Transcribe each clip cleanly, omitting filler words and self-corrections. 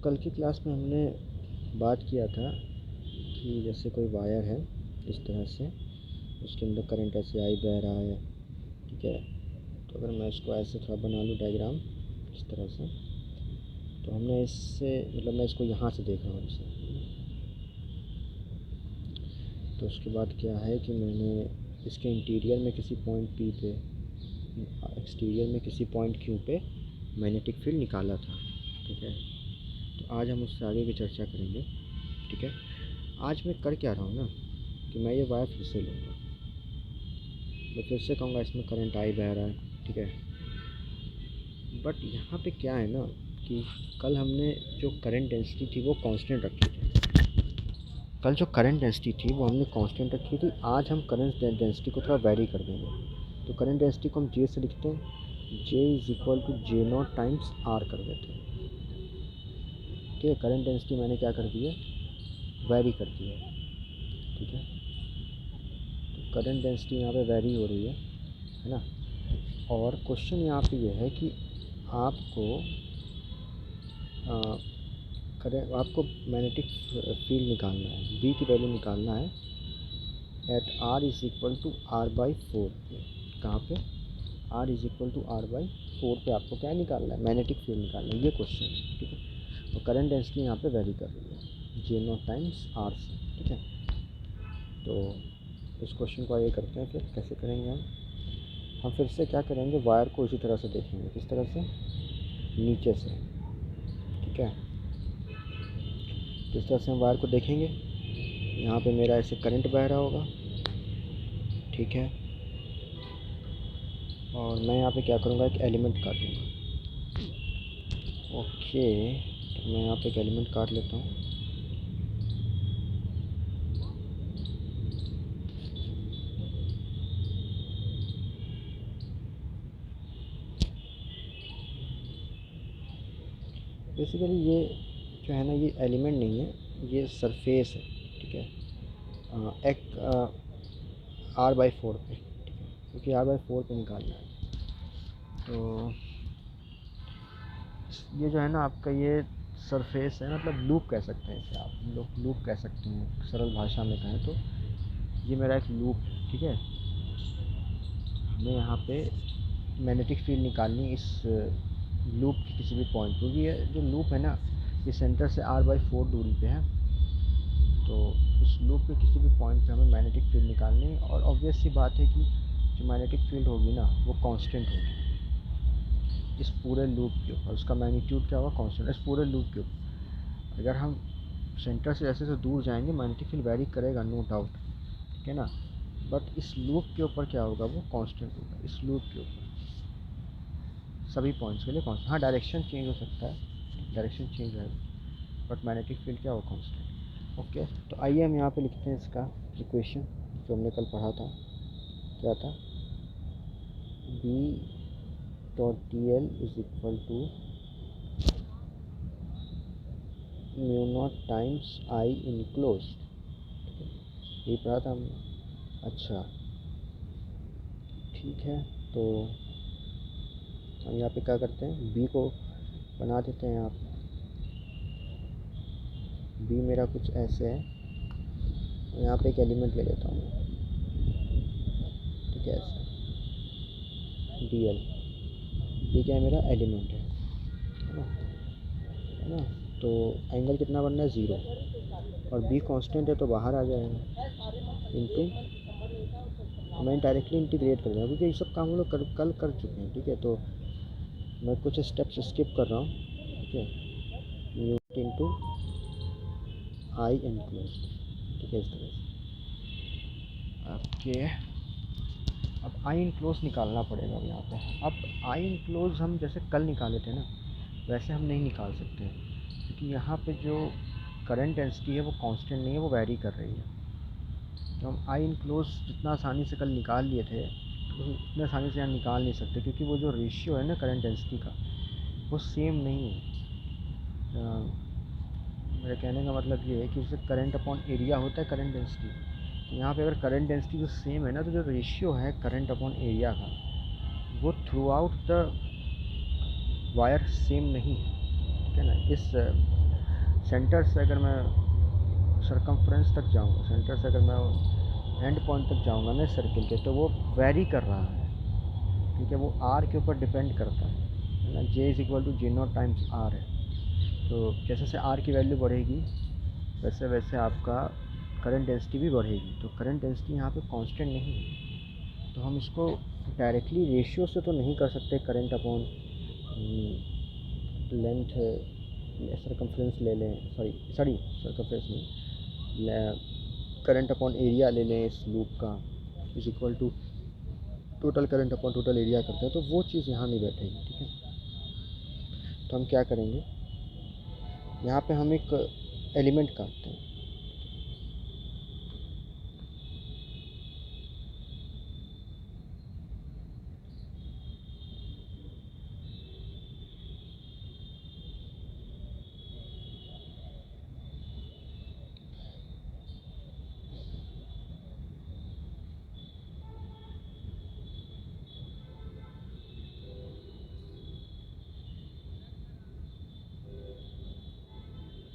कल की क्लास में हमने बात किया था कि जैसे कोई वायर है इस तरह से, उसके अंदर करंट ऐसे आई बह रहा है, ठीक है। तो अगर मैं इसको ऐसे थोड़ा बना लूँ डायग्राम इस तरह से, तो हमने इससे मतलब मैं इसको यहाँ से देख रहा हूँ इसे। तो उसके बाद क्या है कि मैंने इसके इंटीरियर में किसी पॉइंट पी पे, एक्सटीरियर में किसी पॉइंट क्यू पे मैग्नेटिक फील्ड निकाला था, ठीक है। तो आज हम उससे आगे की चर्चा करेंगे, ठीक है। आज मैं कर क्या रहा हूँ ना कि मैं ये वायर फिर से लूँगा, मैं फिर से कहूँगा इसमें करंट आई बह रहा है, ठीक है। बट यहाँ पे क्या है ना कि कल हमने जो करंट डेंसिटी थी वो कांस्टेंट रखी थी। कल जो करंट डेंसिटी थी वो हमने कांस्टेंट रखी थी। आज हम करंट डेंसिटी को थोड़ा वेरी कर देंगे। तो करंट डेंसिटी को हम जे से लिखते हैं, J is equal to J naught times R कर देते हैं, ठीक है। करंट डेंसिटी मैंने क्या कर दी है, वेरी कर दी है, ठीक है। तो करंट डेंसिटी यहाँ पे वेरी हो रही है ना। और क्वेश्चन यहाँ पे ये है कि आपको मैग्नेटिक फील्ड निकालना है, बी की वैल्यू निकालना है at R is equal to R by 4 पे। कहाँ पे, R is equal to R by 4 पे आपको क्या निकालना है, मैग्नेटिक फील्ड निकालना है, ये क्वेश्चन है, ठीक है। और करंट डेंसिटी यहाँ पे वेरी कर रही है जे नॉट टाइम्स आर से, ठीक है। तो इस क्वेश्चन को आगे करते हैं, फिर कैसे करेंगे हम फिर से क्या करेंगे, वायर को इसी तरह से देखेंगे, किस तरह से, नीचे से, ठीक है। जिस तरह से हम वायर को देखेंगे, यहाँ पे मेरा ऐसे करंट बह रहा होगा, ठीक है। और मैं यहाँ पे क्या करूँगा, एक एलिमेंट काटूँगा, ओके। तो मैं यहाँ पे एक एलिमेंट काट लेता हूँ, बेसिकली ये जो है ना, ये एलिमेंट नहीं है, ये सरफेस है, ठीक है। एक आर बाई 4 पे, ठीक है, क्योंकि आर बाई 4 पे निकालना है। तो ये जो है ना आपका, ये सरफेस है, मतलब लूप कह सकते हैं इसे, आप लोग लूप कह सकते हैं सरल भाषा में कहें तो। ये मेरा एक लूप है, ठीक है। हमें यहाँ पे मैग्नेटिक फील्ड निकालनी इस लूप की किसी भी पॉइंट, क्योंकि ये जो लूप है ना, ये सेंटर से आर बाई 4 दूरी पे है। तो इस लूप के किसी भी पॉइंट पे हमें मैग्नेटिक फील्ड निकालनी है। और ऑब्वियस सी बात है कि जो मैग्नेटिक फील्ड होगी ना, वो कांस्टेंट होगी इस पूरे लूप के ऊपर। उसका मैग्नीट्यूड क्या होगा, कांस्टेंट, इस पूरे लूप के ऊपर। अगर हम सेंटर से जैसे दूर जाएंगे, मैग्नेटिक फील्ड वेरी करेगा, नो डाउट, ठीक है ना। बट इस लूप के ऊपर क्या होगा, वो कांस्टेंट होगा इस लूप के ऊपर, सभी पॉइंट्स के लिए कांस्टेंट। हाँ, डायरेक्शन चेंज हो सकता है, डायरेक्शन चेंज है, बट मैग्नेटिक फील्ड क्या होगा, कांस्टेंट, ओके। तो आइए हम यहाँ पे लिखते हैं इसका इक्वेशन जो हमने कल पढ़ा था। क्या था, B dot D L is equal to mu naught times I enclosed, ये पढ़ा था हमने, अच्छा ठीक है। तो हम यहाँ पे क्या करते हैं, बी को बना देते हैं यहाँ पे। बी मेरा कुछ ऐसे है, यहाँ पे एक एलिमेंट ले लेता हूँ, ठीक है, ऐसे डी एल, ये क्या है, मेरा एलिमेंट है ना, है ना। तो एंगल कितना बनना है, 0, और बी कांस्टेंट है तो बाहर आ जाएगा, इनटू, मैं डायरेक्टली इंटीग्रेट कर दूँगा क्योंकि ये सब काम हम लोग कल कर चुके हैं, ठीक है। तो मैं कुछ स्टेप्स स्किप कर रहा हूँ, ठीक है। म्यू इंटू आई इनक्लोज, ठीक है, इस तरह से, ओके। अब आई इनक्लोज निकालना पड़ेगा अब यहाँ पे। अब आई इनक्लोज हम जैसे कल निकाले थे ना, वैसे हम नहीं निकाल सकते, क्योंकि यहाँ पे जो करंट डेंसिटी है वो कांस्टेंट नहीं है, वो वैरी कर रही है। तो हम आई इनक्लोज जितना आसानी से कल निकाल लिए थे, तो उतने आसानी से यहाँ निकाल नहीं सकते, क्योंकि वो जो रेशियो है ना करंट डेंसिटी का, वो सेम नहीं है। मेरे कहने का मतलब ये है कि उससे करंट अपॉन एरिया होता है करंट डेंसिटी। तो यहाँ पे अगर करंट डेंसिटी जो सेम है ना, तो जो रेशियो है करंट अपॉन एरिया का, वो through out the wire same नहीं है, ठीक है ना। इस सेंटर से अगर मैं सरकमफ्रेंस तक जाऊँगा, सेंटर से अगर मैं एंड पॉइंट तक जाऊँगा ना सर्किल के, तो वो वेरी कर रहा है, ठीक है। वो आर के ऊपर डिपेंड करता है ना। J is equal to J naught times R है। तो जैसे जैसे आर की वैल्यू बढ़ेगी वैसे वैसे आपका करंट डेंसिटी भी बढ़ेगी। तो करंट डेंसिटी यहाँ पे कांस्टेंट नहीं है। तो हम इसको डायरेक्टली रेशियो से तो नहीं कर सकते, करंट अपॉन लेंथ सरकमफ्रेंस ले लें, सॉरी सरकमफ्रेंस नहीं, करंट अपॉन एरिया ले लें इस लूप का, is equal to total current upon total area करते हैं, तो वो चीज़ यहाँ नहीं बैठेगी, ठीक है। तो हम क्या करेंगे, यहाँ पे हम एक एलिमेंट काटते हैं।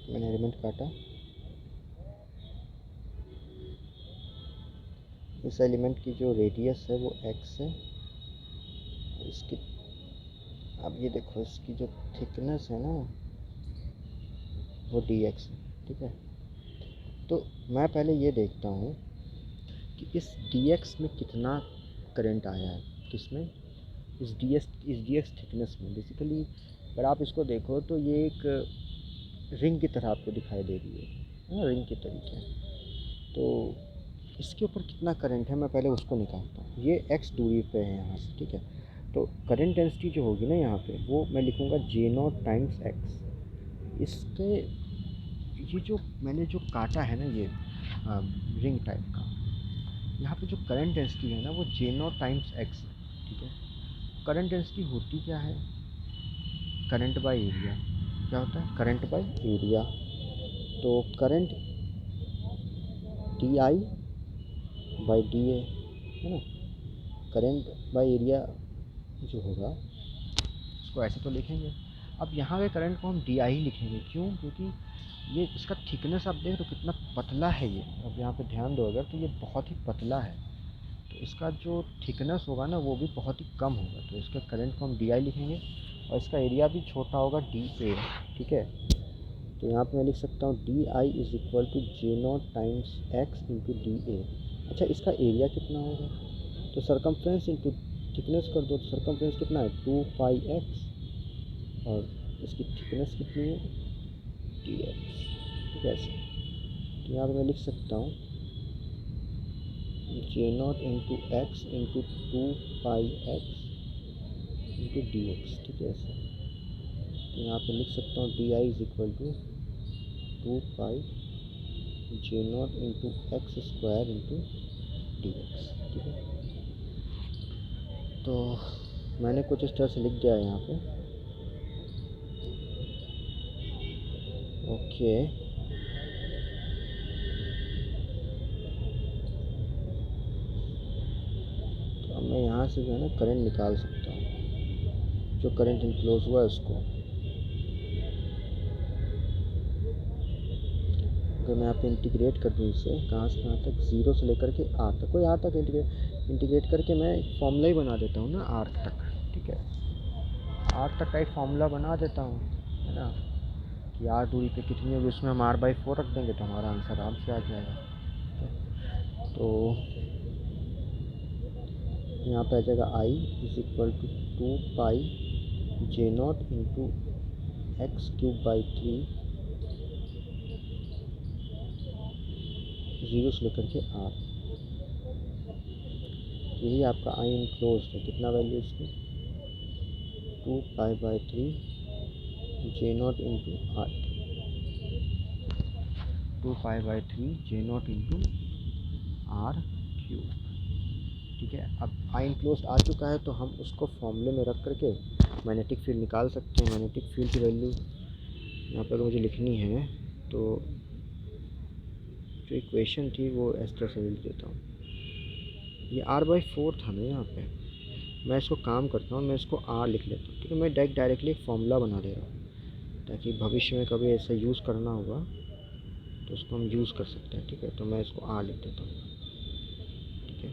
मैंने एलिमेंट काटा, इस एलिमेंट की जो रेडियस है वो x है, इसकी, अब ये देखो इसकी जो थिकनेस है ना वो dx है, ठीक है। तो मैं पहले ये देखता हूँ कि इस dx में कितना करंट आया है, किसमें, इस dx थिकनेस में। बेसिकली अगर आप इसको देखो तो ये एक रिंग की तरह आपको दिखाई दे रही है ना, रिंग के तरीके। तो इसके ऊपर कितना करंट है मैं पहले उसको निकालता हूँ। ये x दूरी पे है यहाँ से, ठीक है। तो करंट डेंसिटी जो होगी ना यहाँ पे, वो मैं लिखूँगा जे नॉट टाइम्स x। इसके ये जो मैंने जो काटा है ना ये रिंग टाइप का, यहाँ पे जो करंट डेंसिटी है ना वो जे नॉट टाइम्स x है, ठीक है। करंट डेंसिटी होती क्या है, करंट बाय एरिया। क्या होता है, करंट बाय एरिया। तो current D I by D A, है ना। करंट बाय एरिया जो होगा उसको ऐसे तो लिखेंगे। अब यहाँ पे करंट को हम डी आई ही लिखेंगे, क्यों, क्योंकि ये इसका थिकनेस आप देख रहे हो कितना पतला है ये। अब यहाँ पे ध्यान दो अगर, तो ये बहुत ही पतला है, तो इसका जो थिकनेस होगा ना वो भी बहुत ही कम होगा। तो इसका करंट को हम डी आई लिखेंगे और इसका एरिया भी छोटा होगा, डी ए, ठीक है। तो यहाँ पे मैं लिख सकता हूँ D I is equal to J naught times X into D A. अच्छा, इसका एरिया कितना होगा, तो सरकमफ्रेंस इंटू थिकनेस कर दो, तो सरकमफ्रेंस कितना है, 2πx, और इसकी थिकनेस कितनी है, dx, ठीक है ऐसे। तो यहाँ पे मैं लिख सकता हूँ J naught into x into 2πx into dx, ठीक है ऐसे। तो यहाँ पे लिख सकता हूँ D I is equal to 2π J naught into x square into dx, ठीक है। तो मैंने कुछ इस तरह से लिख दिया है यहाँ पे, ओके। तो अब मैं यहाँ से जो है ना करंट निकाल सकता हूँ, जो करंट इनक्लोज हुआ है उसको। अगर मैं यहाँ पे इंटीग्रेट कर दूँ इसे, कहाँ से कहाँ तक, ज़ीरो से लेकर के आर तक, कोई आर तक इंटीग्रेट करके मैं एक फॉर्मूला ही बना देता हूँ ना आर तक, ठीक है। आर तक का एक फार्मूला बना देता हूँ, है ना, कि आर दूरी पे कितनी होगी, उसमें हम r/4 रख देंगे तो हमारा आंसर आराम से आ जाएगा, ठीक है। तो यहाँ पे आ जाएगा I is equal to 2π J naught into x cube by 3, zero से लेकर के आर। यही आपका आई इनक्लोज है, कितना वैल्यू इसकी, 2π/3 J naught into R, 2π/3 J naught into R cube, ठीक है। अब आई इनक्लोज आ चुका है, तो हम उसको फॉर्मूले में रख करके मैग्नेटिक फील्ड निकाल सकते हैं। मैग्नेटिक फील्ड की वैल्यू यहाँ पर मुझे लिखनी है, तो जो इक्वेशन थी वो इस तरह से लिख देता हूँ। ये r/4 था ना यहाँ पे, मैं इसको काम करता हूँ, मैं इसको r लिख लेता हूँ, ठीक है। मैं डायरेक्टली एक फार्मूला बना दे रहा हूँ। ताकि भविष्य में कभी ऐसा यूज़ करना होगा तो उसको हम यूज़ कर सकते हैं। ठीक है, तो मैं इसको आर लिख देता हूँ। ठीक है,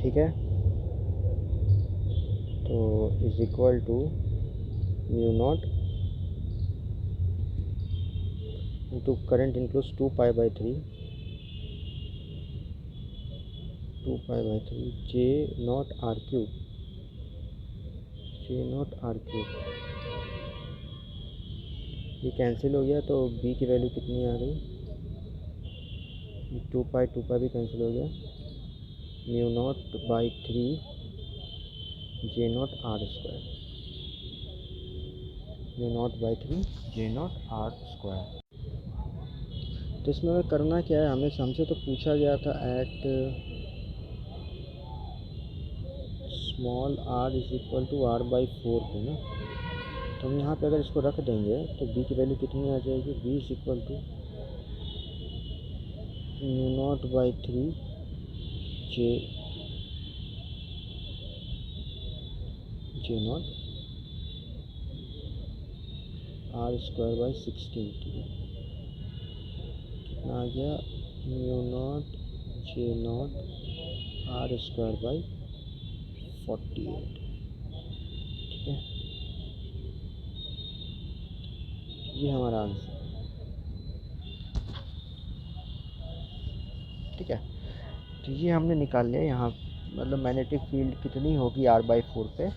ठीक है, तो is equal to mu naught into current enclosed 2 pi by 3 J naught R cube ये कैंसिल हो गया तो बी की वैल्यू कितनी आ गई, 2 पाई भी कैंसिल हो गया, mu naught by 3 J naught R square, mu naught by 3 J naught R square. तो इसमें हमें करना क्या है, हमसे तो पूछा गया था at small R is equal to R by 4 पे ना। तो हम यहाँ पे अगर इसको रख देंगे तो बी की वैल्यू कितनी आ जाएगी, B is equal to mu naught by 3 J naught R square by 16। ठीक है, कितना आ गया, mu naught J naught R square by 48। ठीक है, ये हमारा आंसर। ठीक है, तो ये हमने निकाल लिया यहाँ, मतलब मैग्नेटिक फील्ड कितनी होगी r/4 पे,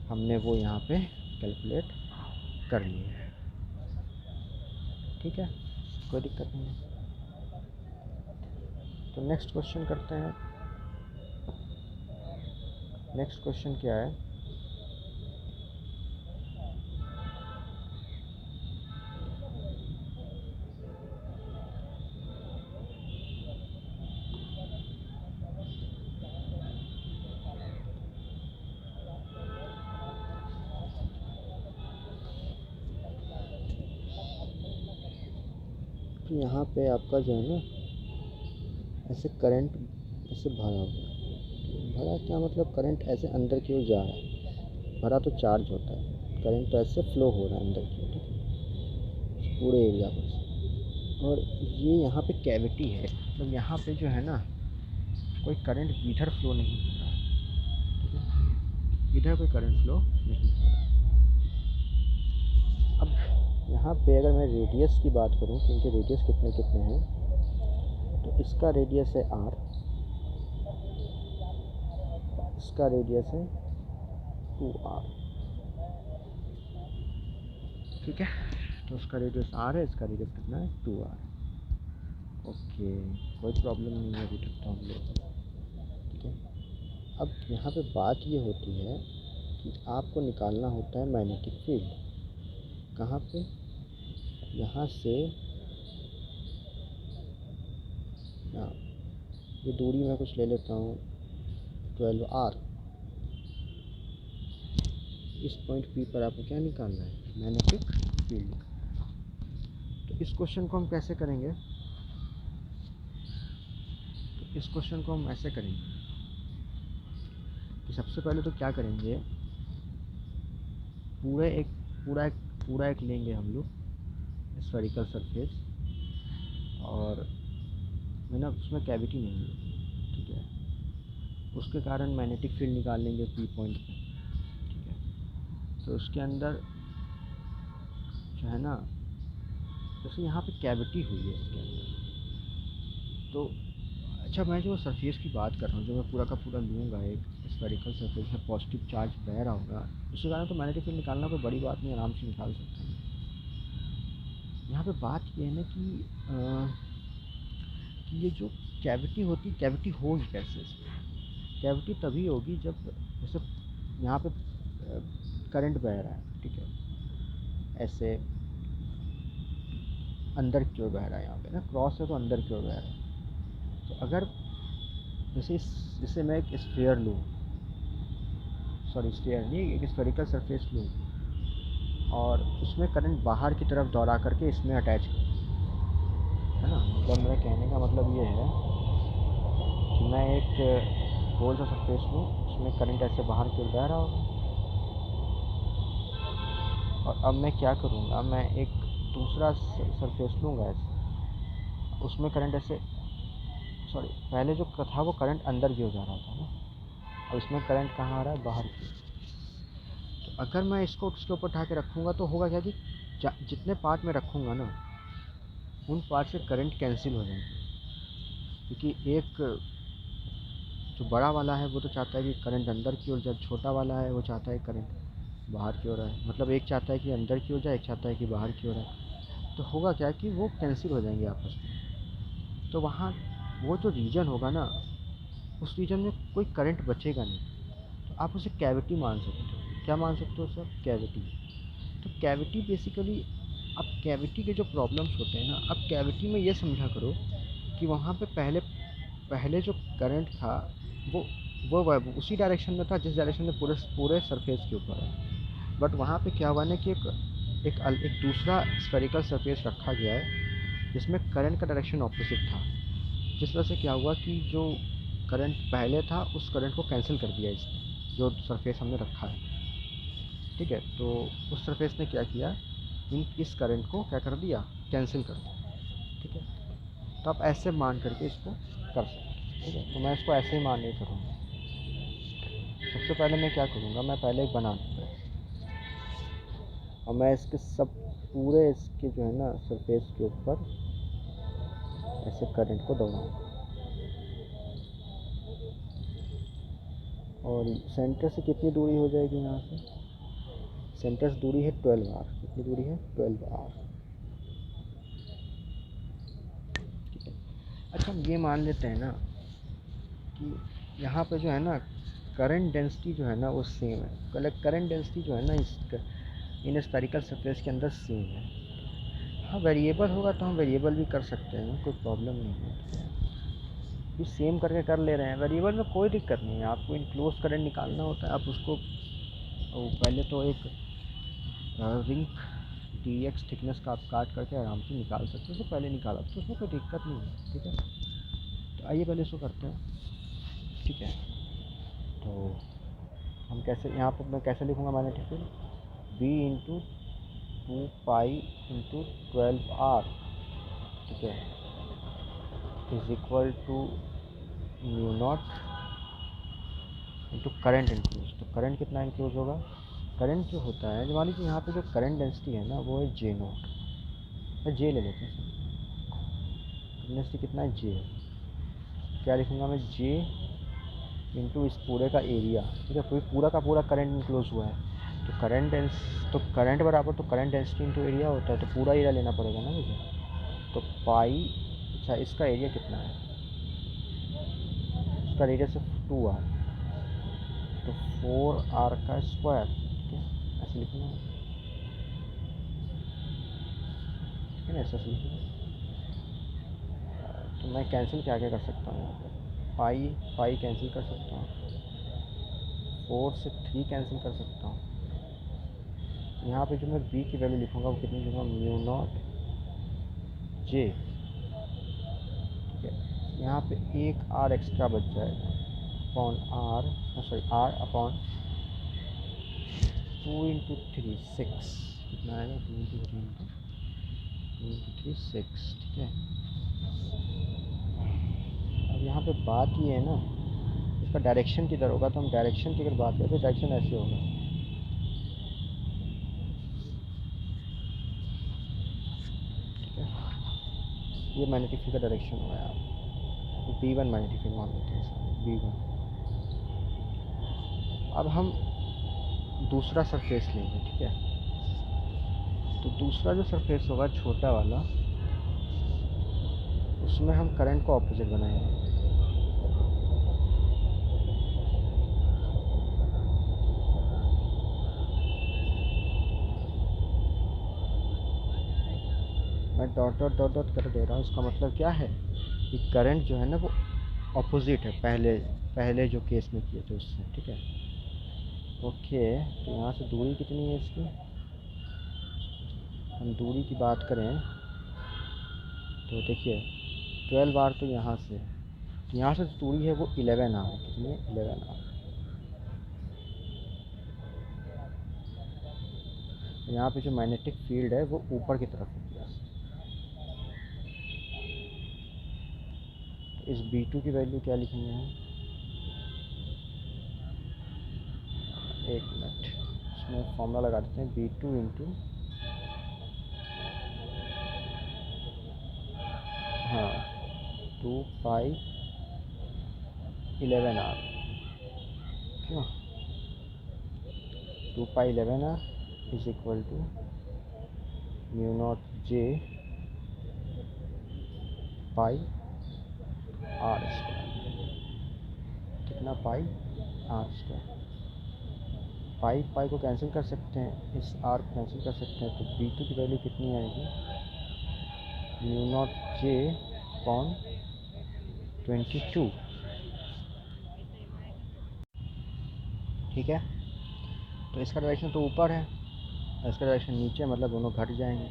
हमने वो यहाँ पे कैलकुलेट कर ली है। ठीक है, कोई दिक्कत नहीं है। तो नेक्स्ट क्वेश्चन करते हैं। नेक्स्ट क्वेश्चन क्या है, तो यहाँ पे आपका जो है ना ऐसे करंट ऐसे भरा हुआ है, भरा क्या मतलब, करंट ऐसे अंदर की ओर जा रहा है, भरा तो चार्ज होता है, करंट तो ऐसे फ्लो हो रहा है अंदर की ओर। ठीक है, पूरे एरिया पर से। और ये यहाँ पे कैविटी है, मतलब यहाँ पे जो है ना कोई करंट इधर फ्लो नहीं हो रहा है। ठीक है, इधर कोई करंट फ्लो नहीं हो रहा है। अब यहाँ पे अगर मैं रेडियस की बात करूँ कि इनके रेडियस कितने कितने हैं, तो इसका रेडियस है r, इसका रेडियस है 2r। ठीक है, तो उसका रेडियस r है, इसका रेडियस कितना है 2r। ओके, कोई प्रॉब्लम नहीं है अभी तक तो हम लोग। ठीक है, अब यहाँ पे बात ये होती है कि आपको निकालना होता है मैग्नेटिक फील्ड। कहाँ पे, यहाँ से यहाँ, ये दूरी मैं कुछ ले लेता हूँ 12r। इस पॉइंट P पर आपको क्या निकालना है, मैग्नेटिक फील्ड। तो इस क्वेश्चन को हम कैसे करेंगे, तो इस क्वेश्चन को हम ऐसे करेंगे कि सबसे पहले तो क्या करेंगे, पूरा एक लेंगे हम लोग स्फेरिकल सरफेस, और है ना उसमें कैविटी नहीं है। ठीक है, उसके कारण मैग्नेटिक फील्ड निकाल लेंगे P पॉइंट पे। ठीक है, तो उसके अंदर जो है ना, जैसे यहाँ पे कैविटी हुई है इसके अंदर, तो अच्छा मैं जो सरफेस की बात कर रहा हूँ, जो मैं पूरा का पूरा लूँगा एक स्फेरिकल सरफेस में पॉजिटिव चार्ज बह रहा होगा, उसके कारण तो मैग्नेटिक फील्ड निकालना कोई बड़ी बात नहीं, आराम से निकाल सकते हैं। यहाँ पे बात ये है ना कि ये जो कैविटी होती, कैविटी होगी कैसे इसमें, कैविटी तभी होगी जब जैसे यहाँ पे करंट बह रहा है। ठीक है, ऐसे अंदर की ओर बह रहा है, यहाँ पे ना क्रॉस है तो अंदर की ओर बह रहा है। तो अगर जैसे मैं एक स्फीयर लूँ, सॉरी स्फीयर नहीं, एक स्फेरिकल सरफेस लूँ और उसमें करंट बाहर की तरफ दौड़ा करके इसमें अटैच करूँ, है ना, मतलब मेरा कहने का मतलब ये है कि मैं एक गोल सा सरफेस लूँ, उसमें करंट ऐसे बाहर की ओर बह रहा होगा। और अब मैं क्या करूँगा, मैं एक दूसरा सरफेस लूँगा ऐसे, उसमें करंट ऐसे, सॉरी, पहले जो था वो करंट अंदर की ओर जा रहा था ना, और इसमें करंट कहाँ आ रहा है, बाहर की। तो अगर मैं इसको उसके ऊपर उठा के रखूँगा तो होगा क्या कि जितने पार्ट में रखूँगा ना, उन पार्ट से करंट कैंसिल हो जाएंगे। क्योंकि एक जो बड़ा वाला है वो तो चाहता है कि करंट अंदर की ओर जाए, छोटा वाला है वो चाहता है करंट बाहर की ओर आए। मतलब एक चाहता है कि अंदर की ओर जाए, एक चाहता है कि बाहर की ओर आए। तो होगा क्या कि वो कैंसिल हो जाएंगे आपस में। तो वहाँ वो जो रीजन होगा ना, उस रीजन में कोई करंट बचेगा नहीं। तो आप उसे कैविटी मान सकते हो। क्या मान सकते हो सर? कैविटी। तो कैविटी बेसिकली, अब कैविटी के जो प्रॉब्लम्स होते हैं ना, अब कैविटी में ये समझा करो कि वहाँ पे पहले पहले जो करंट था वो उसी डायरेक्शन में था जिस डायरेक्शन में पूरे पूरे सरफेस के ऊपर है। बट वहाँ पे क्या हुआ ना कि एक दूसरा स्फेरिकल सरफेस रखा गया है जिसमें करंट का डायरेक्शन ऑपोजिट था। जिस वजह से क्या हुआ कि जो करंट पहले था उस करंट को कैंसिल कर दिया इसने, जो सरफेस हमने रखा है। ठीक है, तो उस सरफेस ने क्या किया, इस करंट को क्या कर दिया, कैंसिल कर दिया। ठीक है, तो आप ऐसे मान करके इसको कर सकते हैं। ठीक है, तो मैं इसको ऐसे ही मानने करूँगा। सबसे पहले मैं क्या करूँगा, मैं पहले एक बना लूँगा और मैं इसके सब पूरे इसके जो है ना सरफेस के ऊपर ऐसे करंट को दबाऊँगा। और सेंटर से कितनी दूरी हो जाएगी यहाँ से? सेंटर से दूरी है 12 आर। कितनी दूरी है? 12 आर। ठीक है, अच्छा हम ये मान लेते हैं ना कि यहाँ पे जो है ना करंट डेंसिटी जो है ना वो सेम है। करंट डेंसिटी जो है ना इस इन स्फेरिकल सरफेस के अंदर सेम है। हाँ, वेरिएबल होगा तो हम वेरिएबल भी कर सकते हैं, कोई प्रॉब्लम नहीं है। ठीक है, भी सेम करके कर ले रहे हैं, वेरिएबल में कोई दिक्कत नहीं है। आपको इनक्लोज करंट निकालना होता है, आप उसको पहले तो एक रिंग डी एक्स थिकनेस का आप काट करके आराम से निकाल सकते हो। तो पहले निकाला तो उसमें कोई दिक्कत नहीं है। ठीक है, तो आइए पहले इसको करते हैं। ठीक है, तो हम कैसे, यहाँ पर मैं कैसे लिखूँगा magnetic field, B into 2 pi into 12 R. ठीक है, is equal to mu naught into current enclosed. तो करंट कितना इंक्लूज होगा? करंट जो होता है, मान लीजिए यहाँ पे जो करंट डेंसिटी है ना वो है जे नोट, मैं जे ले लेते हैं। करंट डेंसिटी कितना है? जे है। क्या लिखूँगा मैं? जे इंटू इस पूरे का एरिया। ठीक है, पूरा का पूरा करंट इंक्लोज हुआ है, तो करंट बराबर तो करंट डेंसिटी इंटू एरिया होता है, तो पूरा एरिया लेना पड़ेगा ना मुझे। तो पाई, अच्छा इसका एरिया कितना है? इसका एरिया सिर्फ 2 आर, तो 4 आर का स्क्वायर। ठीक है, ऐसे लिखूँगा, ठीक है ना, ऐसे लिखूँगा। तो मैं कैंसिल क्या क्या कर सकता हूँ यहाँ पर? पाई पाई कैंसिल कर सकता हूँ, 4 से 3 कैंसिल कर सकता हूँ। यहाँ पे जो मैं बी की वैल्यू लिखूँगा वो कितनी लिखूँगा? Mu naught J. ठीक है, यहाँ पे एक आर एक्स्ट्रा बच जाएगा upon R, sorry R upon 2 into 3 6। कितना आएगा? 2 इंटू 3 6। ठीक है, अब यहाँ पे बात ये है ना, इसका डायरेक्शन किधर होगा? तो हम डायरेक्शन की अगर बात करें तो डायरेक्शन ऐसे होगा। ठीक है, ये मैग्नेटिक फील्ड का डायरेक्शन होगा यहाँ B1 मैग्नेटिक फील्ड मान लेते हैं B1। अब हम दूसरा सरफेस लेंगे। ठीक है, तो दूसरा जो सरफेस होगा छोटा वाला, उसमें हम करंट को ऑपोजिट बनाएंगे। मैं डॉट डॉट डॉट डॉट कर दे रहा हूँ, इसका मतलब क्या है कि करंट जो है ना वो ऑपोजिट है पहले पहले जो केस में किए थे उससे। ठीक है, ओके, तो यहाँ से दूरी कितनी है इसकी? हम दूरी की बात करें तो देखिए 12 आर तो यहाँ से है, तो यहाँ से जो दूरी है वो 11 आर है। कितनी है? 11 आर। यहाँ पे जो मैग्नेटिक फील्ड है वो ऊपर की तरफ है। इस B2 की वैल्यू क्या लिखेंगे हम? एक मिनट, इसमें फॉर्मूला लगा देते हैं B2 इंटू, हाँ, 2π11r, क्यों 2π11r is equal to mu naught J pi R square. कितना पाई? R square. पाई पाई को कैंसिल कर सकते हैं, इस आर को कैंसिल कर सकते हैं, तो B2 की वैल्यू कितनी आएगी? Mu naught J upon 22। ठीक है, तो इसका डायरेक्शन तो ऊपर है, इसका डायरेक्शन नीचे, मतलब दोनों घट जाएंगे।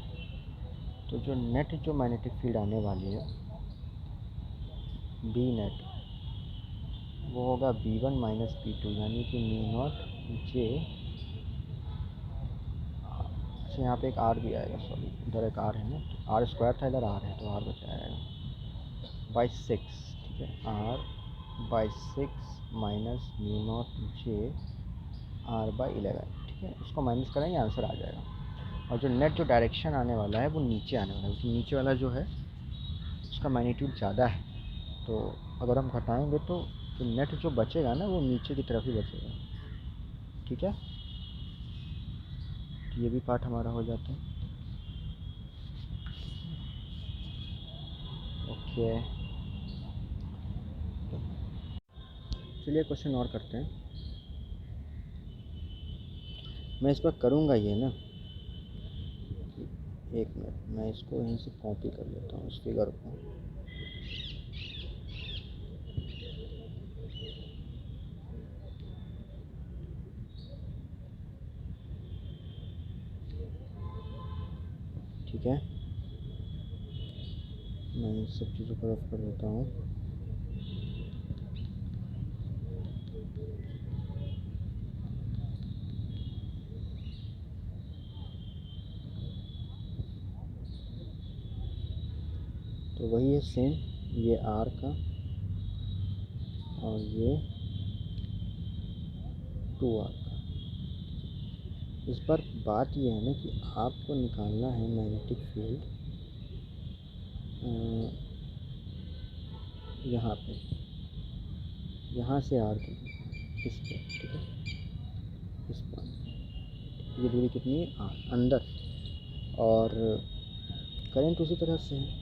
तो जो नेट जो मैग्नेटिक फील्ड आने वाली है बी नेट, वो होगा B1 माइनस B2, यानी कि म्यू नॉट J, अच्छा यहाँ पे एक आर भी आएगा, सॉरी इधर एक आर है ना, तो आर स्क्वायर था, इधर आर है तो आर बचा आएगा बाई 6। ठीक है, R by 6 minus mu naught J R by 11। ठीक है, उसको माइनस करेंगे, आंसर आ जाएगा। और जो नेट जो डायरेक्शन आने वाला है वो नीचे आने वाला है, क्योंकि नीचे वाला जो है उसका मैग्नीट्यूड ज़्यादा है, तो अगर हम घटाएंगे तो नेट जो बचेगा ना वो नीचे की तरफ ही बचेगा। ठीक है, तो ये भी पार्ट हमारा हो जाता है। ओके, चलिए क्वेश्चन और करते हैं। मैं इस पर करूँगा ये ना, एक मिनट, मैं इसको यहीं से कॉपी कर लेता हूँ इस फिगर को। ठीक है, मैं इन सब चीज़ों को रफ कर देता हूँ। तो वही है सेम, ये आर का और ये 2r का। इस पर बात ये है ना कि आपको निकालना है मैग्नेटिक फील्ड यहाँ पे, यहाँ से आर की इस पर। ठीक है, इस पॉइंट, ये दूरी कितनी है? आर अंदर, और करंट उसी तरह से है,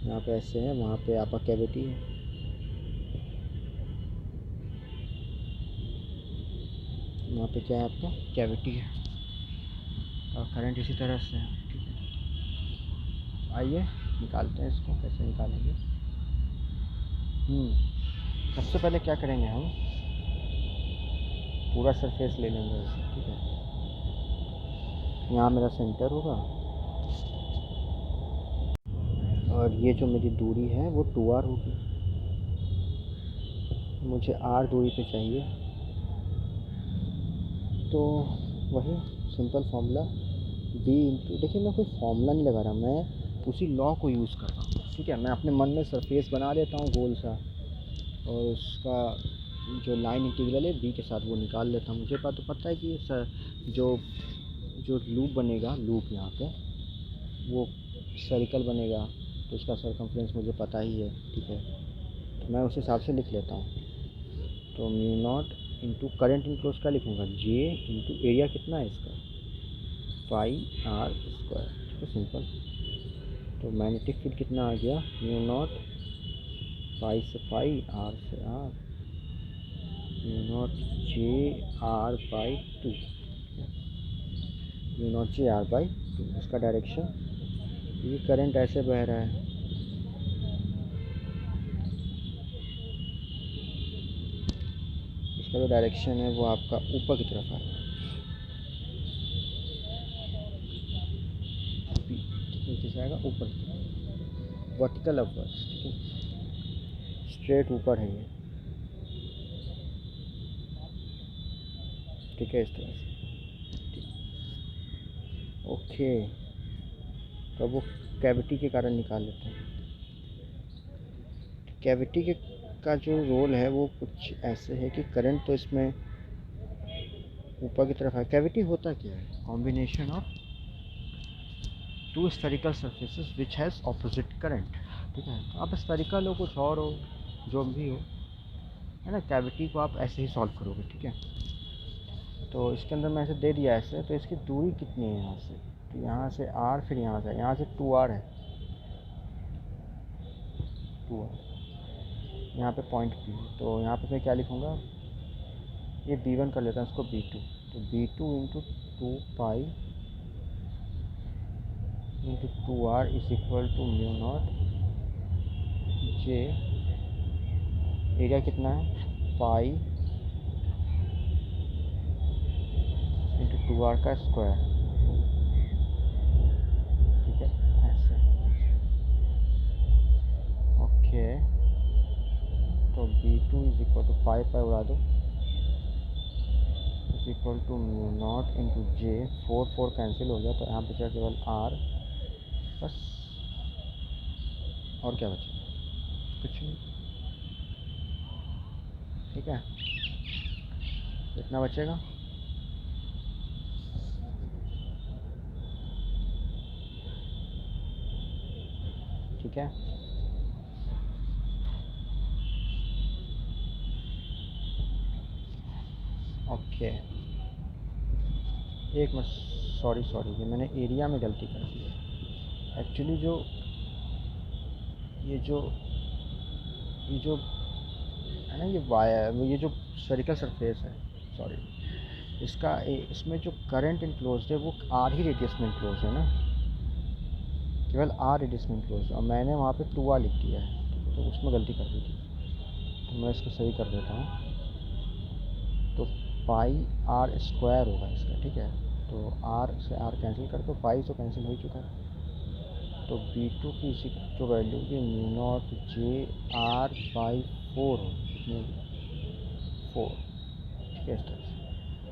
यहाँ पे ऐसे है, वहाँ पे आपका कैविटी है, वहाँ पे क्या है आपका कैविटी है, और करंट इसी तरह से है। ठीक है, आइए निकालते हैं इसको, कैसे निकालेंगे। सबसे पहले क्या करेंगे, हम पूरा सरफेस ले लेंगे इसे। ठीक है, यहाँ मेरा सेंटर होगा, और ये जो मेरी दूरी है वो 2r होगी, मुझे r दूरी पे चाहिए, तो वही सिंपल फार्मूला b इंटू, देखिए मैं कोई फार्मूला नहीं लगा रहा, मैं उसी लॉ को यूज़ कर रहा हूँ। ठीक है, मैं अपने मन में सरफेस बना लेता हूँ गोल सा, और उसका जो लाइन इंटीग्रल है b के साथ वो निकाल लेता हूँ। मुझे तो पता है कि सर जो जो लूप बनेगा, लूप यहाँ पे वो सर्कल बनेगा, तो उसका सरकमफ्रेंस मुझे पता ही है। ठीक है, तो मैं उस हिसाब से लिख लेता हूँ। तो mu naught into current enclose का लिखूँगा J इंटू एरिया कितना है इसका, पाई आर स्क्वायर। ठीक है, सिंपल। तो मैग्नेटिक फील्ड कितना आ गया, म्यू नॉट पाई से पाई, आर से R, mu naught J R by 2, mu naught J R by 2। इसका डायरेक्शन, ये करंट ऐसे बह रहा है, इसका जो डायरेक्शन है वो आपका ऊपर की तरफ आ रहा है। ठीक है, किस आएगा, ऊपर की तरफ, वर्टिकल अपवर्ड्स। ठीक है, स्ट्रेट ऊपर है ये। ठीक है, इस तरह से। ओके, तो वो कैविटी के कारण निकाल लेते हैं। कैविटी के का जो रोल है वो कुछ ऐसे है कि करंट तो इसमें ऊपर की तरफ है। कैविटी होता क्या है? Combination of two spherical surfaces which has opposite current. ठीक है, तो आप स्फेरिकल हो, कुछ और हो, जो भी हो, है ना। कैविटी को आप ऐसे ही सॉल्व करोगे। ठीक है, तो इसके अंदर मैं ऐसे दे दिया ऐसे, तो इसकी दूरी कितनी है यहाँ से? तो यहाँ से आर, फिर यहाँ से 2r है, 2r। यहाँ पे पॉइंट P है, तो यहाँ पे मैं क्या लिखूँगा, ये B1 कर लेता हूँ, इसको B2। तो B2 into 2 pi into 2r is equal to mu naught J, area कितना है, पाई इंटू 2r का स्क्वायर। ठीक है, ऐसे। ओके, तो B2 is equal to 5 pi उड़ा दो, is equal to mu naught into J. 4 cancel हो गया, तो यहाँ बचा केवल r बस। और क्या बचेगा? कुछ नहीं। ठीक है, इतना बचेगा। ठीक है, ओके। एक मिनट, सॉरी सॉरी, ये मैंने एरिया में गलती कर दी है। एक्चुअली जो ये जो ये जो है ना, ये वायर, ये जो स्फेरिकल सरफेस है, सॉरी, इसमें जो करंट इनक्लोज है वो आर ही रेडियस में इनक्लोज है ना, केवल आर रेडियस में इनक्लोज है, और मैंने वहाँ पे 2r लिख दिया है, तो उसमें गलती कर दी थी, तो मैं इसको सही कर देता हूँ। तो पाई आर स्क्वायर होगा इसका। ठीक है, तो आर से आर कैंसिल कर दो, पाई तो कैंसिल हो चुका है। तो B2 की इसी जो वैल्यू की mu naught J are by 4 हो, कितनी होगी, 4। ठीक है, इस तरह से।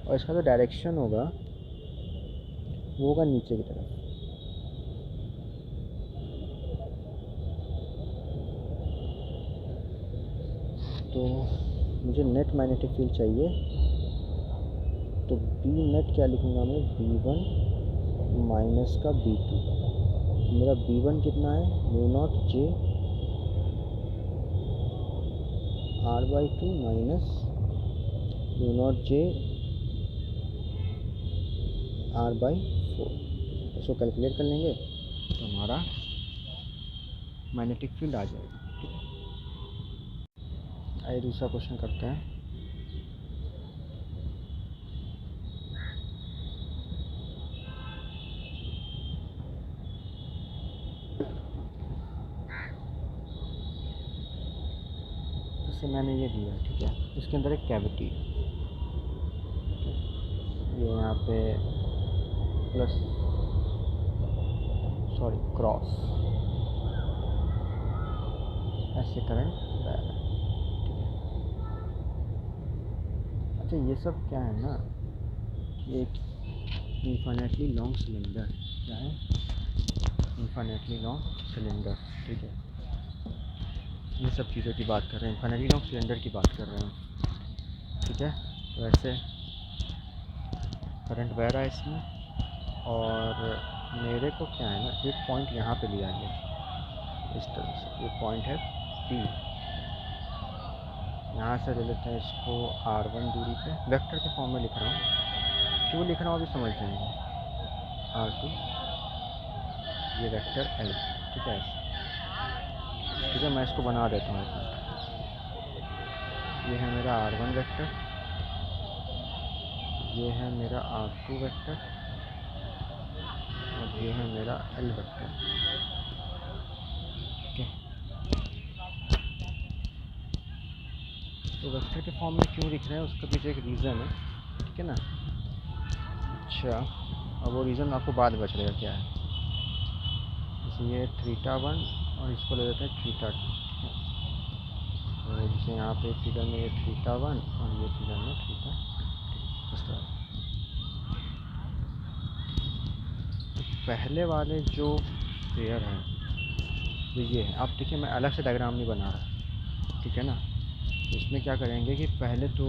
और इसका जो डायरेक्शन होगा वो होगा नीचे की तरफ। तो मुझे नेट मैग्नेटिक फील्ड चाहिए, तो बी नेट क्या लिखूँगा मैं, B1 माइनस का B2। मेरा B1 कितना है, म्यू नॉट जे r/2 माइनस म्यू नॉट जे r/4। इसको कैलकुलेट कर लेंगे तो हमारा मैग्नेटिक फील्ड आ जाएगा। ठीक है, आइए दूसरा क्वेश्चन करते हैं। जैसे मैंने ये दिया, ठीक है, इसके अंदर एक कैविटी है, ये यहाँ पे प्लस, सॉरी, क्रॉस, ऐसे करंट बह रहा है। ठीक है, अच्छा ये सब क्या है ना, कि एक इन्फाइनेटली लॉन्ग सिलेंडर, क्या है, इन्फाइनेटली लॉन्ग सिलेंडर। ठीक है, ये सब चीज़ों की बात कर रहे हैं, इन्फाइनेटली लॉन्ग सिलेंडर की बात कर रहे हैं। ठीक है, तो ऐसे करंट बह रहा है इसमें, और मेरे को क्या है ना, एक पॉइंट यहाँ पे लिया गया इस तरह से, ये पॉइंट है P। यहाँ से ले लेते हैं इसको r1 दूरी पे, वेक्टर के फॉर्म में लिख रहा हूँ, क्यों लिख रहा हूँ अभी समझ जाएंगे। r2, ये वेक्टर L। ठीक है, ठीक है, मैं इसको बना देता हूँ एक मिनट। ये है मेरा r1 वेक्टर, ये है मेरा r2 वेक्टर, और ये है मेरा L वेक्टर। ठीक है, तो वेक्टर के फॉर्म में क्यों लिख रहे हैं उसका पीछे एक रीज़न है। ठीक है ना। अच्छा, अब वो रीज़न आपको बाद में बच रहेगा क्या है। जैसे ये θ1 और इसको ले लेते हैं θ2। तो जैसे यहाँ पे फिगर में ये θ1 और ये फिगर में θ2 इस तरह। पहले वाले जो पेयर हैं तो ये है। आप देखिए मैं अलग से डायग्राम नहीं बना रहा, ठीक है ना। इसमें क्या करेंगे कि पहले तो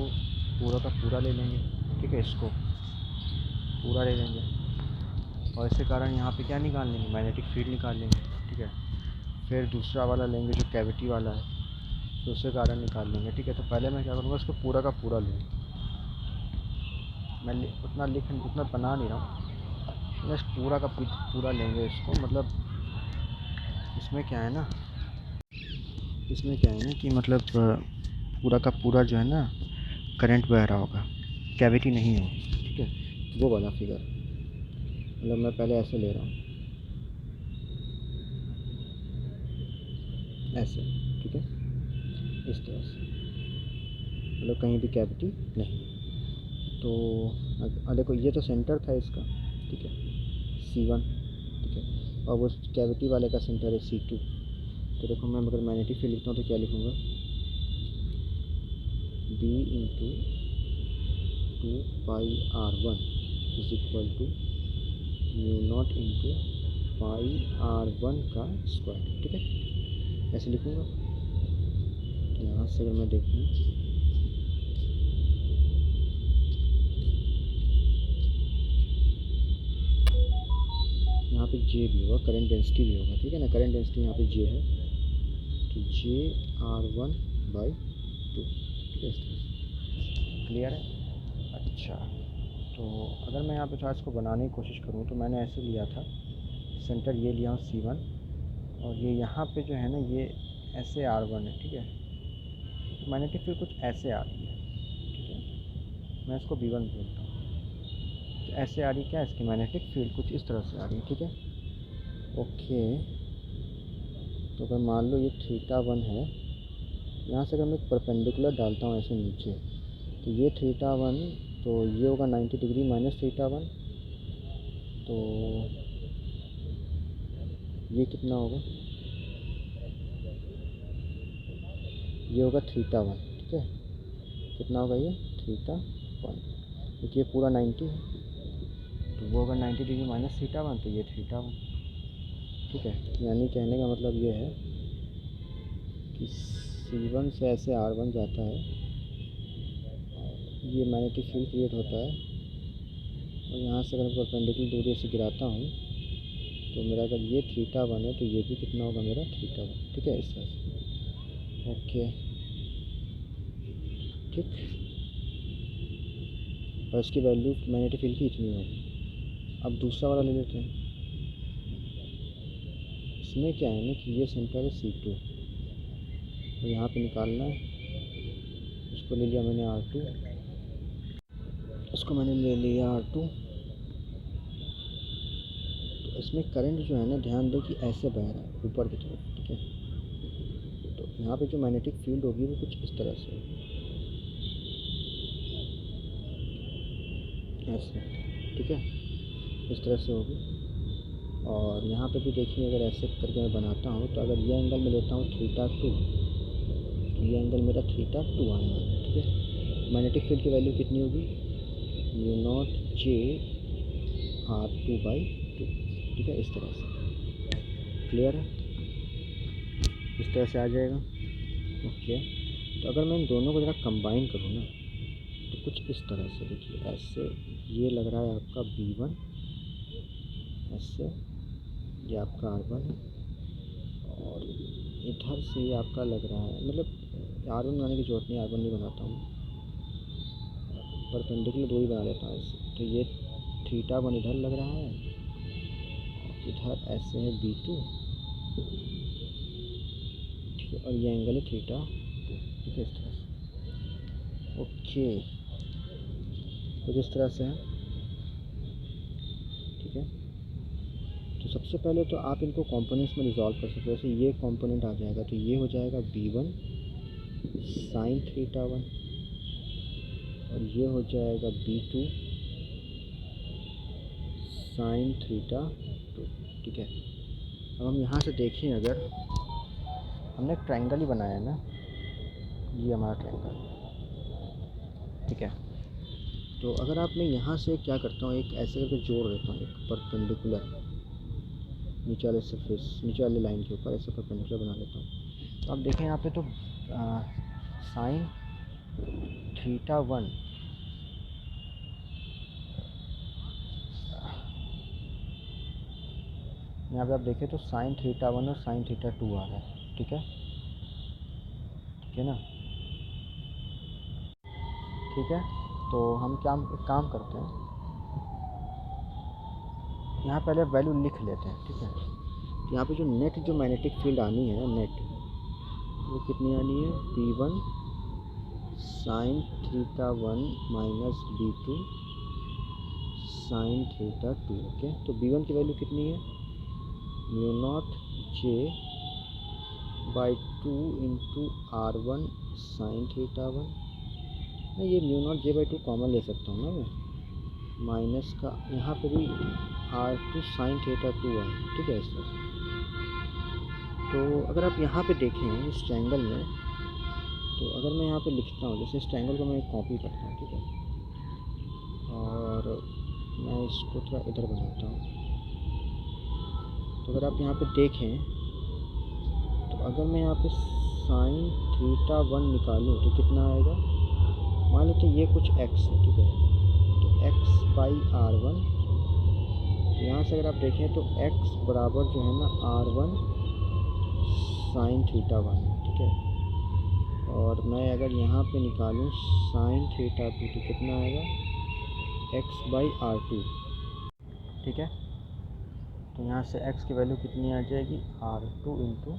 पूरा का पूरा ले लेंगे, ठीक है, इसको पूरा ले लेंगे और इसके कारण यहाँ पे क्या निकाल लेंगे, मैग्नेटिक फील्ड निकाल लेंगे, ठीक है। फिर दूसरा वाला लेंगे जो कैविटी वाला है, तो उसके कारण निकाल लेंगे, ठीक है। तो पहले मैं क्या करूँगा, इसको पूरा का पूरा लूँगा। मैं उतना बना नहीं रहा हूँ, बस पूरा का पूरा लेंगे इसको। मतलब इसमें क्या है ना, कि मतलब पूरा का पूरा जो है ना करंट बह रहा होगा, कैविटी नहीं है, ठीक है। वो वाला फिगर मतलब मैं पहले ऐसे ले रहा हूँ, ऐसे, ठीक है, इस तरह से, मतलब कहीं भी कैविटी नहीं। तो देखो ये तो सेंटर था इसका, ठीक है, C1, ठीक है, और वो कैविटी वाले का सेंटर है C2। तो देखो मैं अगर मैग्नेटिक फील्ड लिखता हूँ तो क्या लिखूँगा, B into 2πr1 is equal to mu naught into πr1 का स्क्वायर, ठीक है, ऐसे लिखूँगा। यहाँ से अगर मैं देखूँ, यहाँ पे J भी होगा, करंट डेंसिटी भी होगा, ठीक है ना। करंट डेंसिटी यहाँ पे J है, तो JR1/2, ठीक है, इस तरह से क्लियर है। अच्छा, तो अगर मैं यहाँ पे चार्ज को बनाने की कोशिश करूँ तो मैंने ऐसे लिया था, सेंटर ये लिया हूँ C1 और ये यहाँ पे जो है ना ये ऐसे R1 है, ठीक है। तो मैग्नेटिक फील्ड कुछ ऐसे आ रही है, ठीक है, मैं इसको B1 बोलता हूँ। तो ऐसे आ रही क्या है, इसकी मैग्नेटिक फील्ड कुछ इस तरह से आ रही है, ठीक है। ओके, तो अगर मान लो ये θ1 है, यहाँ से अगर मैं परपेंडिकुलर डालता हूँ ऐसे नीचे, तो ये θ1, तो ये होगा 90 डिग्री माइनस θ1, तो ये कितना होगा, ये होगा θ1, ठीक है। कितना होगा ये θ1, क्योंकि ये पूरा 90 है, तो वो होगा 90 डिग्री माइनस θ1, तो ये θ1, ठीक है। यानी कहने का मतलब ये है कि C1 से ऐसे R1 जाता है, ये मैग्नेटिक फील्ड क्रिएट होता है, और यहाँ से अगर परपेंडिकुलर दूरी से गिराता हूँ तो मेरा अगर ये θ1 है तो ये भी कितना होगा मेरा θ1, ठीक है, इस तरह से। ओके, ठीक, और इसकी वैल्यू मैग्नेटिक फील्ड की इतनी होगी। अब दूसरा वाला ले लेते हैं। इसमें क्या है ना कि ये सेंटर है C2, तो यहाँ पे निकालना है, उसको ले लिया मैंने R2, उसको मैंने ले लिया R2। तो इसमें करंट जो है ना, ध्यान दें कि ऐसे बह रहा है ऊपर की तरफ, ठीक है। तो यहाँ पे जो मैग्नेटिक फील्ड होगी वो कुछ इस तरह से होगी, ऐसे, ठीक है, इस तरह से होगी। और यहाँ पे भी देखिए, अगर ऐसे करके मैं बनाता हूँ तो अगर ये एंगल मैं लेता हूँ θ2, तो ये एंगल मेरा θ2 आने वाला है, ठीक है। मैग्नेटिक फील्ड की वैल्यू कितनी होगी, म्यू नॉट JR2/2, ठीक है, इस तरह से क्लियर है, इस तरह से आ जाएगा। ओके, तो अगर मैं इन दोनों को ज़रा कंबाइन करूँ ना तो कुछ इस तरह से, देखिए ऐसे, ये लग रहा है आपका B1, ऐसे ये आपका R1 है, और इधर से ये आपका लग रहा है, मतलब R1 बनाने की ज़रूरत नहीं, R1 नहीं बनाता हूँ, परपेंडिकुलर दूरी बना लेता हूँ इससे। तो ये θ1 इधर लग रहा है, इधर ऐसे है B2, ठीक है, और ये एंगल है θ2, ठीक है, इस तरह से। ओके, कुछ इस तरह से है, ठीक है। तो सबसे पहले तो आप इनको कंपोनेंट्स में रिजॉल्व कर सकते हो। जैसे ये कंपोनेंट आ जाएगा तो ये हो जाएगा B1 sin θ1, और ये हो जाएगा B2 sin θ2, ठीक है। अब हम यहाँ से देखें, अगर हमने ट्रायंगल ही बनाया है ना, ये हमारा ट्रायंगल, ठीक है। तो अगर आप, मैं यहाँ से क्या करता हूँ, एक ऐसे करके जोड़ देता हूँ, एक परपेंडिकुलर, नीचे वाले सरफेस, नीचे वाले लाइन के ऊपर ऐसे परपेंडिकुलर बना लेता हूँ। तो आप देखें यहाँ पे तो साइन थीटा 1 यहाँ पे आप देखें तो साइन थीटा 1 और साइन थीटा 2 आ रहा है। ठीक है, ठीक है ना। ठीक है, तो हम एक काम करते हैं, यहाँ पहले वैल्यू लिख लेते हैं। ठीक है, तो यहाँ पे जो नेट जो मैग्नेटिक फील्ड आनी है नेट, वो कितनी आनी है, B1 sign theta 1 minus B2 sign theta 2। Okay, तो B1 की वैल्यू कितनी है, mu naught J by 2 into R1 sign theta 1। मैं ये mu naught J by 2 common ले सकता हूँ ना मैं, माइनस का यहाँ पे भी R2 साइन थीटा 2 है। ठीक है, इस तरह से। तो अगर आप यहाँ पे देखें इस ट्रायंगल में, तो अगर मैं यहाँ पे लिखता हूँ, जैसे इस ट्रायंगल को मैं कॉपी करता हूँ। ठीक है, और मैं इसको थोड़ा इधर बनाता हूँ। तो अगर आप यहाँ पे देखें, तो अगर मैं यहाँ पे साइन थीटा 1 निकालूँ तो कितना आएगा, मान लेते ये कुछ x है। ठीक है, तो x बाई R1, यहाँ से अगर आप देखें तो x बराबर जो है ना R1 साइन थीटा 1 है। ठीक है, और मैं अगर यहाँ पे निकालूँ साइन थीटा 2 तो कितना आएगा, x बाई R2। ठीक है, तो यहाँ से x की वैल्यू कितनी आ जाएगी, R2 इंटू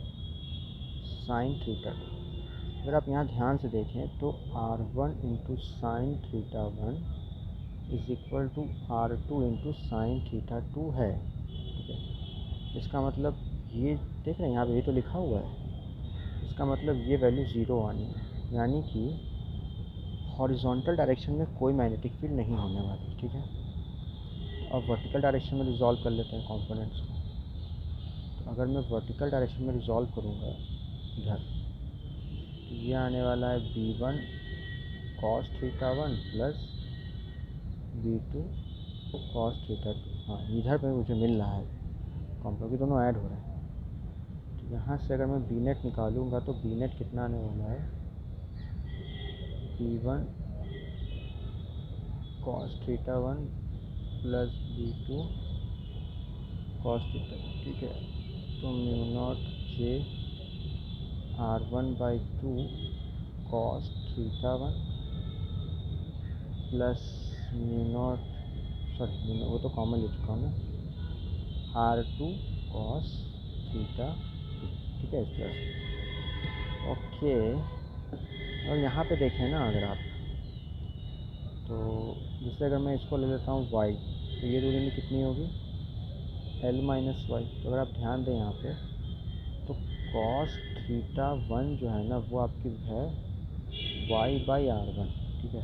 साइन थीटा 2। अगर आप यहाँ ध्यान से देखें तो R1 into sine theta 1 is equal to R2 into sine theta 2 है। ठीक है, इसका मतलब ये देख रहे हैं यहाँ पे ये तो लिखा हुआ है, इसका मतलब ये वैल्यू ज़ीरो आनी है, यानी कि हॉरिजॉन्टल डायरेक्शन में कोई मैग्नेटिक फील्ड नहीं होने वाली। ठीक है, अब वर्टिकल डायरेक्शन में रिजॉल्व कर लेते हैं कंपोनेंट्स को। तो अगर मैं वर्टिकल डायरेक्शन में रिजॉल्व करूँगा इधर, तो ये आने वाला है B1 cos theta 1 plus B2 cos theta 2। हाँ, इधर पे मुझे मिल रहा है कॉम्प्लेक्स, दोनों ऐड हो रहे हैं। तो यहाँ से अगर मैं बी नेट निकालूँगा तो बी नेट कितना आने वाला है, B1 cos theta 1 plus B2 cos theta 2। ठीक है, तो mu naught J R1 by 2 cos theta 1 plus mu naught, sorry वो तो कॉमन ले चुका हूँ ना, R2 कॉस थीटा 2। ठीक है, इस तरह से। ओके, और यहाँ पे देखें ना अगर आप, तो जैसे अगर मैं इसको ले लेता हूँ y, तो ये दूरी में कितनी होगी, L माइनस वाई। तो अगर आप ध्यान दें यहाँ पे, तो कॉस थीटा 1 जो है ना वो आपकी है y बाई R1। ठीक है,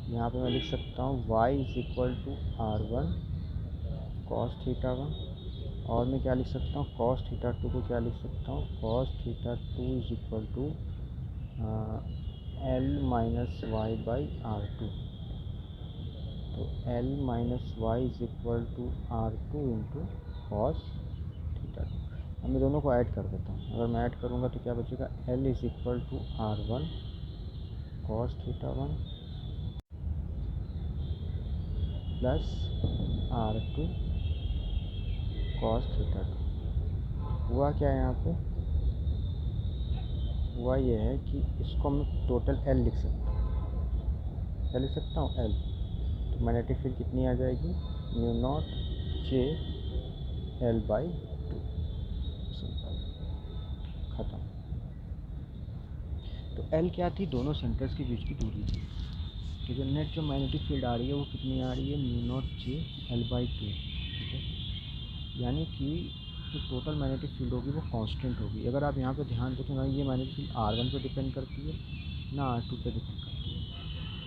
यहाँ पे मैं लिख सकता हूँ y is equal to R1 cos theta 1, और मैं क्या लिख सकता हूँ, कॉस थीटा 2 को क्या लिख सकता हूँ, cos theta 2 is equal to L minus Y by R2। तो L minus Y is equal to R2 into cos theta 2। अब मैं दोनों को ऐड कर देता हूँ। अगर मैं ऐड करूँगा तो क्या बचेगा, L is equal to R1 cos theta 1 plus R2 cos theta 2। हुआ क्या है यहाँ पे, हुआ ये है कि इसको मैं टोटल L लिख सकता हूँ, क्या लिख सकता हूँ, L। तो मैग्नेटिक फील्ड कितनी आ जाएगी, mu naught J L by 2। Simple, ख़त्म। तो L क्या थी, दोनों सेंटर्स के बीच की दूरी थी। तो जो नेट जो मैग्नेटिक फील्ड आ रही है वो कितनी आ रही है, mu naught J L by 2। ठीक है, यानी कि जो टोटल मैग्नेटिक फील्ड होगी वो कांस्टेंट होगी। अगर आप यहाँ पे ध्यान देखें ना, ये मैग्नेटिक फील्ड R1 पे डिपेंड करती है ना R2 पे डिपेंड करती है,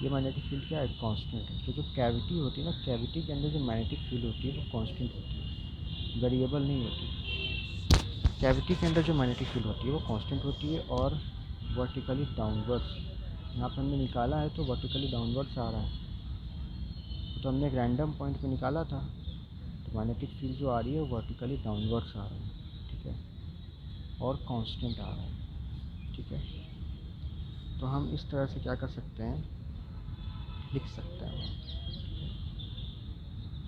ये मैग्नेटिक फील्ड क्या है, कांस्टेंट है। तो जो कैविटी होती है ना, कैविटी के अंदर जो मैग्नेटिक फील्ड होती है वो कांस्टेंट होती है, वेरिएबल नहीं होती। कैविटी के अंदर जो मैग्नेटिक फील्ड होती है वो कांस्टेंट होती है, और वर्टिकली डाउनवर्ड्स, यहाँ पर हमने निकाला है तो वर्टिकली डाउनवर्ड्स आ रहा है, तो हमने एक रैंडम पॉइंट पे निकाला था, तो मैग्नेटिक फील्ड जो आ रही है वो वर्टिकली डाउनवर्ड्स आ रही है, ठीक है, और कांस्टेंट आ रहा है, ठीक है। तो हम इस तरह से क्या कर सकते हैं, लिख सकते हैं,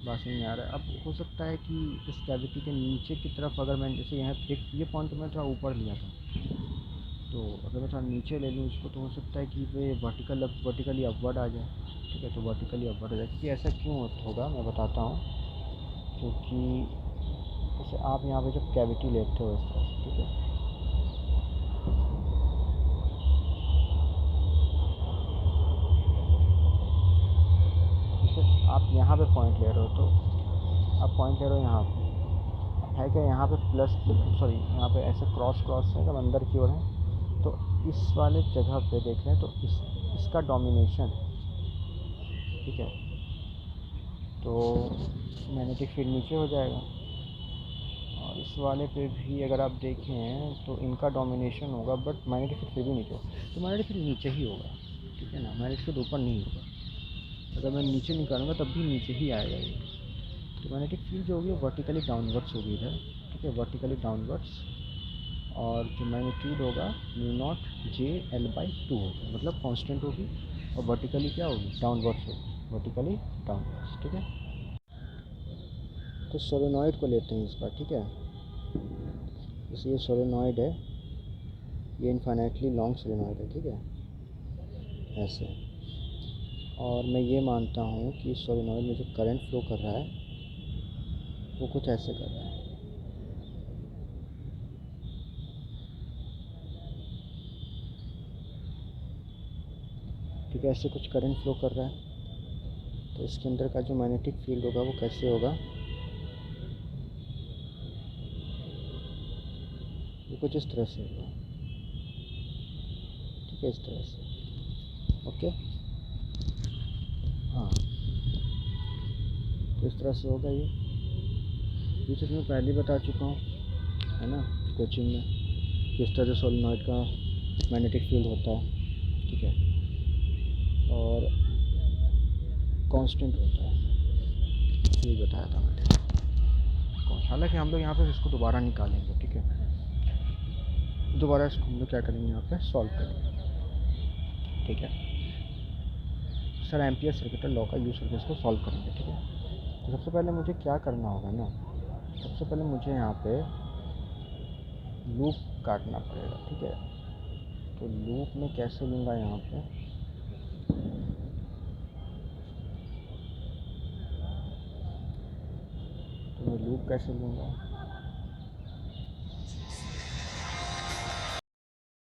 बात समझ में आ रहा है। अब हो सकता है कि इस कैविटी के नीचे की तरफ अगर मैं जैसे यहाँ एक ये पॉइंट मैं थोड़ा ऊपर लिया था, तो अगर मैं थोड़ा नीचे ले लूँ इसको तो हो सकता है कि वे वर्टिकली अपवर्ड आ जाए, ठीक है। तो वर्टिकली अपवर्ड आ जाए, क्योंकि ऐसा क्यों होगा मैं बताता हूँ। क्योंकि जैसे आप यहाँ पे जब कैविटी लेते हो इस तरह से, ठीक है, जैसे आप यहाँ पे पॉइंट ले रहे हो, तो आप पॉइंट ले रहे हो यहाँ पे, है क्या यहाँ पे प्लस, सॉरी यहाँ पे ऐसे क्रॉस है जब अंदर की ओर है, तो इस वाले जगह पे देख रहे हैं तो इसका डोमिनेशन, ठीक है, तो मैग्नेटिक फील्ड नीचे हो जाएगा। और इस वाले पे भी अगर आप देखें तो इनका डोमिनेशन होगा, बट मैग्नेटिक फील्ड फिर भी नीचे होगा, तो मैग्नेटिक फील्ड नीचे ही होगा, ठीक है ना, मैग्नेटिक फील्ड ऊपर नहीं होगा। अगर मैं नीचे निकालूंगा तब भी नीचे ही आएगा ये। तो मैग्नेटिक फील्ड जो होगी वो वर्टिकली डाउनवर्ड्स होगी इधर, ठीक है, वर्टिकली डाउनवर्ड्स। और जो मैग्नीट्यूड होगा μ0 J L/2 होगा, मतलब कांस्टेंट होगी, और वर्टिकली क्या होगी, डाउनवर्ड्स होगी, वर्टिकली डाउनवर्ड्स, ठीक है। तो सोलेनॉइड को लेते हैं इस बार, ठीक है। जैसे ये सोलेनॉइड है, ये इनफाइनाइटली लॉन्ग सोलेनॉइड है, ठीक है, ऐसे। और मैं ये मानता हूँ कि सोलेनॉइड में जो करंट फ्लो कर रहा है वो कुछ ऐसे कर रहा है, ठीक है, ऐसे कुछ करंट फ्लो कर रहा है। तो इसके अंदर का जो मैग्नेटिक फील्ड होगा वो कैसे होगा, वो कुछ इस तरह से होगा, ठीक है, इस तरह से, ओके, हाँ। तो इस तरह से होगा ये चीज़ मैं पहले बता चुका हूँ, है ना, कोचिंग में, किस तरह से सोलेनॉइड का मैग्नेटिक फील्ड होता है, ठीक है, और कांस्टेंट होता है, ये बताया था मैंने। हालांकि हम लोग यहाँ पे इसको दोबारा निकालेंगे, ठीक है, दोबारा इसको हम लोग क्या करेंगे, यहाँ पे सॉल्व करेंगे, ठीक है। सर एम्पियर सर्किटल लॉ का यूज़ करके इसको सॉल्व करेंगे, ठीक है। तो सबसे पहले मुझे क्या करना होगा ना, सबसे पहले मुझे यहाँ पे लूप काटना पड़ेगा, ठीक है। तो लूप में कैसे लूँगा यहाँ पे, तो मैं लूप कैसे लूँगा,